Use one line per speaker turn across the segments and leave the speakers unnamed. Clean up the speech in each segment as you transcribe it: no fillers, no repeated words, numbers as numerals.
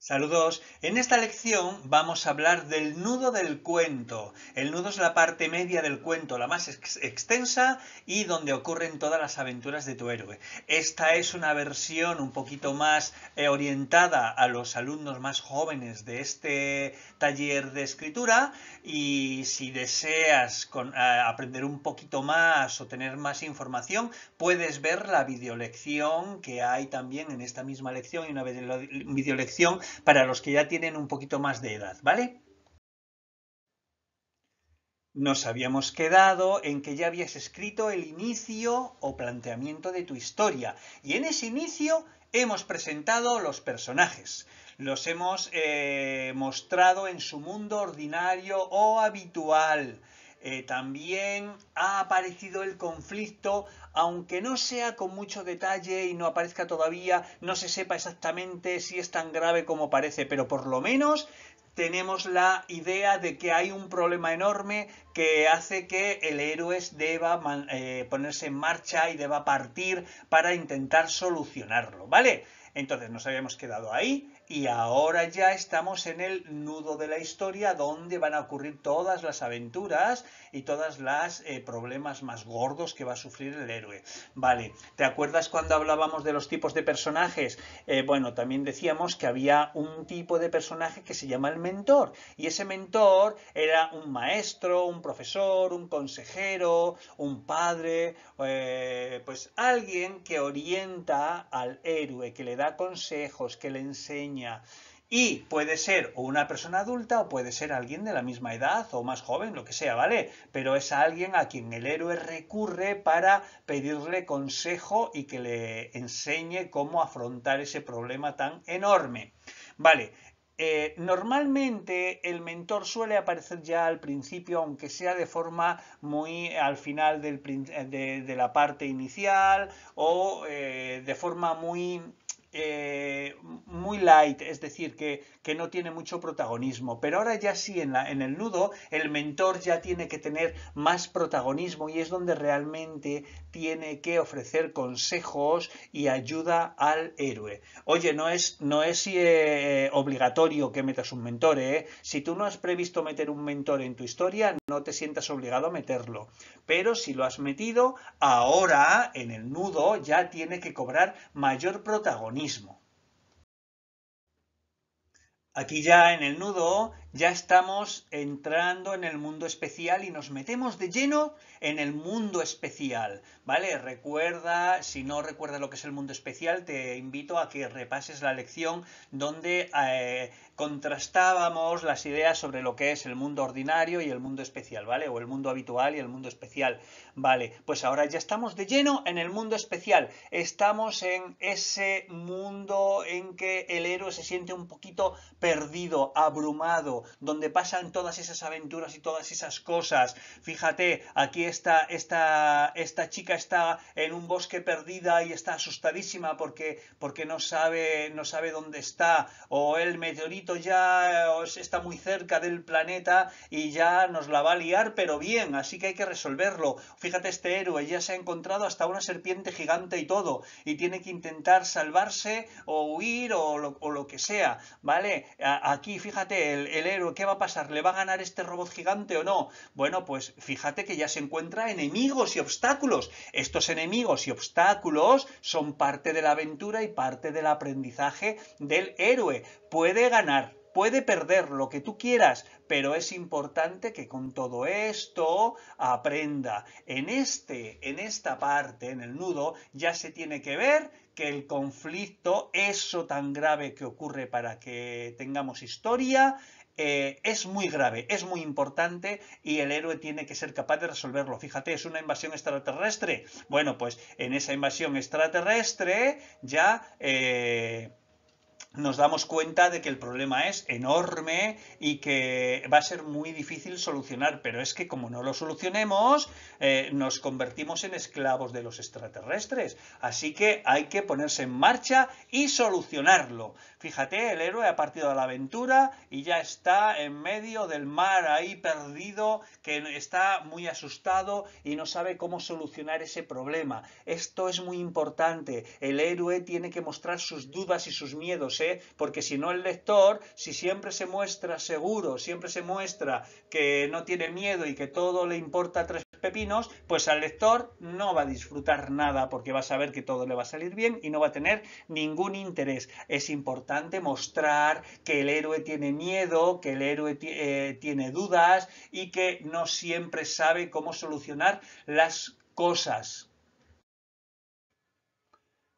Saludos. En esta lección vamos a hablar del nudo del cuento. El nudo es la parte media del cuento, la más extensa y donde ocurren todas las aventuras de tu héroe. Esta es una versión un poquito más orientada a los alumnos más jóvenes de este taller de escritura, y si deseas aprender un poquito más o tener más información, puedes ver la videolección que hay también en esta misma lección, y una videolección para los que ya tienen un poquito más de edad, ¿vale? Nos habíamos quedado en que ya habías escrito el inicio o planteamiento de tu historia, y en ese inicio hemos presentado los personajes. Los hemos mostrado en su mundo ordinario o habitual. También ha aparecido el conflicto, aunque no sea con mucho detalle y no aparezca todavía, no se sepa exactamente si es tan grave como parece, pero por lo menos tenemos la idea de que hay un problema enorme que hace que el héroe deba ponerse en marcha y deba partir para intentar solucionarlo, ¿vale? Entonces nos habíamos quedado ahí y ahora ya estamos en el nudo de la historia, donde van a ocurrir todas las aventuras y todos los problemas más gordos que va a sufrir el héroe. Vale, ¿te acuerdas cuando hablábamos de los tipos de personajes? Bueno, también decíamos que había un tipo de personaje que se llama el mentor, y ese mentor era un maestro, un profesor, un consejero, un padre, pues alguien que orienta al héroe, que le da consejos, que le enseña. Y puede ser o una persona adulta o puede ser alguien de la misma edad o más joven, lo que sea, ¿vale? Pero es alguien a quien el héroe recurre para pedirle consejo y que le enseñe cómo afrontar ese problema tan enorme. Vale, normalmente el mentor suele aparecer ya al principio, aunque sea de forma muy al final de la parte inicial, o de forma muy light, es decir, que no tiene mucho protagonismo. Pero ahora ya sí, en el nudo, el mentor ya tiene que tener más protagonismo, y es donde realmente tiene que ofrecer consejos y ayuda al héroe. Oye, no es obligatorio que metas un mentor, ¿eh? Si tú no has previsto meter un mentor en tu historia, no te sientas obligado a meterlo. Pero si lo has metido, ahora en el nudo ya tiene que cobrar mayor protagonismo. Aquí ya en el nudo ya estamos entrando en el mundo especial y nos metemos de lleno en el mundo especial, ¿vale? Recuerda, si no recuerdas lo que es el mundo especial, te invito a que repases la lección donde contrastábamos las ideas sobre lo que es el mundo ordinario y el mundo especial, ¿vale? O el mundo habitual y el mundo especial, ¿vale? Pues ahora ya estamos de lleno en el mundo especial. Estamos en ese mundo en que el héroe se siente un poquito perdido, abrumado, donde pasan todas esas aventuras y todas esas cosas. Fíjate, aquí esta chica está en un bosque perdida y está asustadísima porque no sabe dónde está, o el meteorito ya está muy cerca del planeta y ya nos la va a liar, pero bien, así que hay que resolverlo. Fíjate, este héroe ya se ha encontrado hasta una serpiente gigante y todo, y tiene que intentar salvarse o huir o lo que sea, ¿vale? Aquí, fíjate, el héroe, ¿qué va a pasar? ¿Le va a ganar este robot gigante o no? Bueno, pues fíjate que ya se encuentra enemigos y obstáculos. Estos enemigos y obstáculos son parte de la aventura y parte del aprendizaje del héroe. Puede ganar, puede perder, lo que tú quieras, pero es importante que con todo esto aprenda. En esta parte, en el nudo, ya se tiene que ver que el conflicto, eso tan grave que ocurre para que tengamos historia, es muy grave, es muy importante, y el héroe tiene que ser capaz de resolverlo. Fíjate, es una invasión extraterrestre. Bueno, pues en esa invasión extraterrestre ya nos damos cuenta de que el problema es enorme y que va a ser muy difícil solucionar, pero es que como no lo solucionemos, nos convertimos en esclavos de los extraterrestres. Así que hay que ponerse en marcha y solucionarlo. Fíjate, el héroe ha partido a la aventura y ya está en medio del mar, ahí perdido, que está muy asustado y no sabe cómo solucionar ese problema. Esto es muy importante. El héroe tiene que mostrar sus dudas y sus miedos. sé, porque si no el lector, si siempre se muestra seguro, siempre se muestra que no tiene miedo y que todo le importa tres pepinos, pues al lector no va a disfrutar nada porque va a saber que todo le va a salir bien y no va a tener ningún interés. Es importante mostrar que el héroe tiene miedo, que el héroe tiene dudas y que no siempre sabe cómo solucionar las cosas.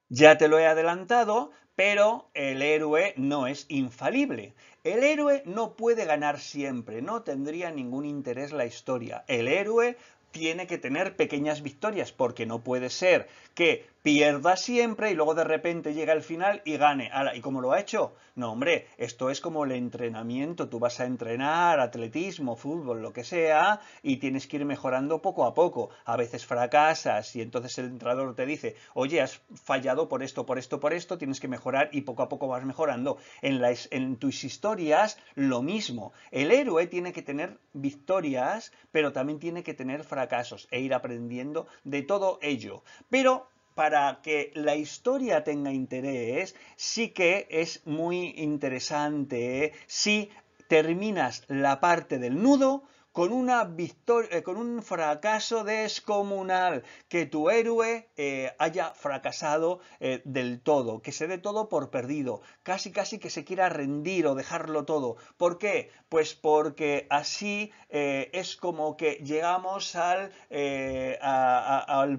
Ya te lo he adelantado, pero el héroe no es infalible. El héroe no puede ganar siempre, no tendría ningún interés la historia. El héroe tiene que tener pequeñas victorias, porque no puede ser que pierda siempre y luego de repente llega al final y gane. ¿Y cómo lo ha hecho? No, hombre, esto es como el entrenamiento. Tú vas a entrenar atletismo, fútbol, lo que sea, y tienes que ir mejorando poco a poco. A veces fracasas y entonces el entrenador te dice, oye, has fallado por esto, por esto, por esto, tienes que mejorar y poco a poco vas mejorando. En tus historias, lo mismo. El héroe tiene que tener victorias, pero también tiene que tener fracasos e ir aprendiendo de todo ello. Pero para que la historia tenga interés, sí que es muy interesante si terminas la parte del nudo con una victoria, con un fracaso descomunal, que tu héroe haya fracasado del todo, que se dé todo por perdido, casi que se quiera rendir o dejarlo todo. ¿Por qué? Pues porque así es como que llegamos al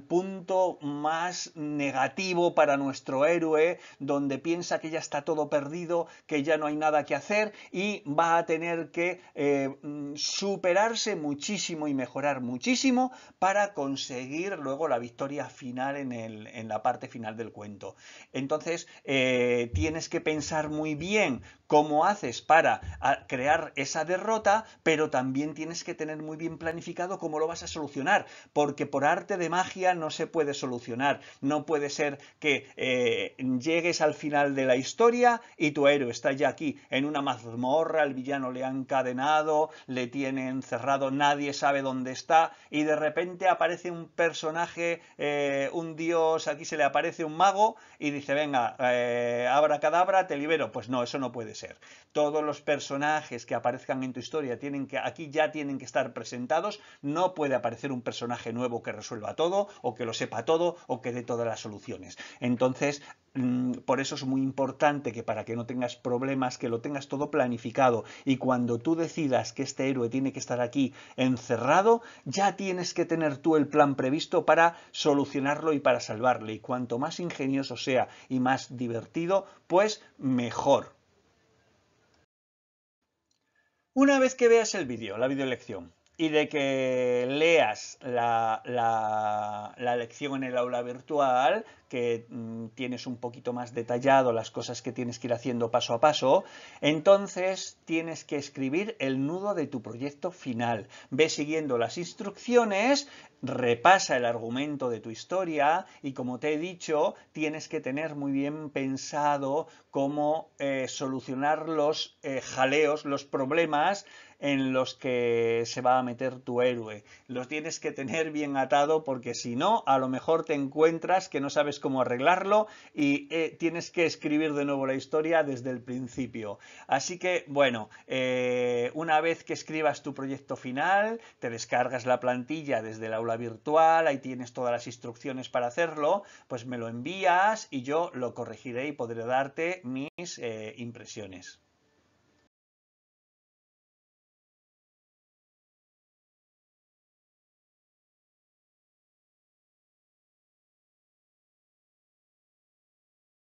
punto más negativo para nuestro héroe, donde piensa que ya está todo perdido, que ya no hay nada que hacer y va a tener que superarse muchísimo y mejorar muchísimo para conseguir luego la victoria final en la parte final del cuento. Entonces, tienes que pensar muy bien cómo haces para crear esa derrota, pero también tienes que tener muy bien planificado cómo lo vas a solucionar, porque por arte de magia no se puede solucionar. No puede ser que llegues al final de la historia y tu héroe está ya aquí en una mazmorra, el villano le ha encadenado, le tiene encerrado, nadie sabe dónde está y de repente aparece un personaje, un dios, aquí se le aparece un mago y dice, venga, abracadabra, te libero. Pues no, eso no puede ser. Todos los personajes que aparezcan en tu historia aquí ya tienen que estar presentados. No puede aparecer un personaje nuevo que resuelva todo o que lo sepa todo o que dé todas las soluciones. Entonces, por eso es muy importante que para que no tengas problemas, que lo tengas todo planificado y cuando tú decidas que este héroe tiene que estar aquí encerrado, ya tienes que tener tú el plan previsto para solucionarlo y para salvarle. Y cuanto más ingenioso sea y más divertido, pues mejor. Una vez que veas el vídeo, la videolección, y de que leas la lección en el aula virtual, que tienes un poquito más detallado las cosas que tienes que ir haciendo paso a paso, entonces tienes que escribir el nudo de tu proyecto final. Ve siguiendo las instrucciones, repasa el argumento de tu historia y, como te he dicho, tienes que tener muy bien pensado cómo solucionar los jaleos, los problemas en los que se va a meter tu héroe. Los tienes que tener bien atado porque si no, a lo mejor te encuentras que no sabes cómo arreglarlo y tienes que escribir de nuevo la historia desde el principio. Así que, bueno, una vez que escribas tu proyecto final, te descargas la plantilla desde el aula virtual, ahí tienes todas las instrucciones para hacerlo, pues me lo envías y yo lo corregiré y podré darte mis impresiones.